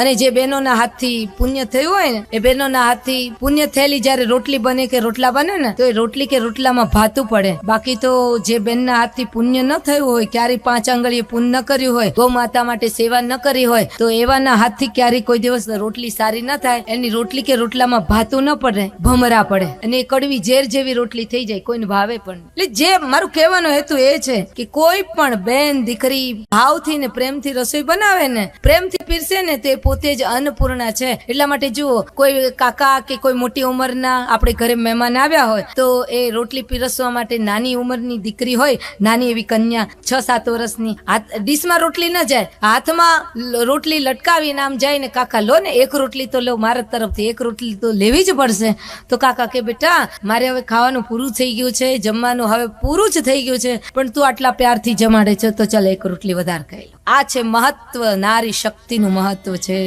અને જે બહેનોના હાથથી પુણ્ય થયું હોય ને એ બહેનોના હાથથી પુણ્ય થયેલી જયારે રોટલી બને કે રોટલા બને ને તો એ રોટલી કે રોટલામાં ભાતું પડે. બાકી તો જે બહેનના હાથથી પુણ્ય ન થયું હોય, ક્યારે 5 આંગળીએ પુણ્ય ન કર્યું હોય, ગૌ માતા માટે સેવા ન કરી હોય, તો એવાના હાથથી ક્યારેય કોઈ દિવસ રોટલી સારી ન થાય. એની રોટલી કે રોટલામાં ભાતું ન પડે, ભમરા પડે અને એ કડવી ઝેર જેવી રોટલી થઈ જાય, કોઈને ભાવે પણ. એટલે જે મારું કહેવાનો હેતુ એ છે કે કોઈ પણ બેન દીકરી ભાવથી ને પ્રેમથી રસોઈ બનાવે ને, પ્રેમથી પીરસે ને, તે પોતે જ અન્નપૂર્ણા છે. એટલા માટે જુઓ, કોઈ કાકા કે કોઈ મોટી ઉંમરના આપણે ઘરે મહેમાન આવ્યા હોય તો એ રોટલી પીરસવા માટે નાની ઉંમરની દીકરી હોય, નાની એવી કન્યા 6-7 વર્ષની, ડીશમાં રોટલી ન જાય, હાથમાં રોટલી લટકાવીને આમ જાય ને, કાકા લો ને એક રોટલી તો લો, મારા તરફથી એક રોટલી તો લેવી જ પડશે. તો કાકા કે બેટા મારે હવે ખાવાનું પૂરું થઈ ગયું છે, જમવાનું હવે પૂરું જ થઈ ગયું છે, પણ તું આટલા પ્યારથી જમાડે છે તો ચાલ એક રોટલી વધારે ખાઈ લો. આ છે મહત્વ, નારી શક્તિનું મહત્વ છે.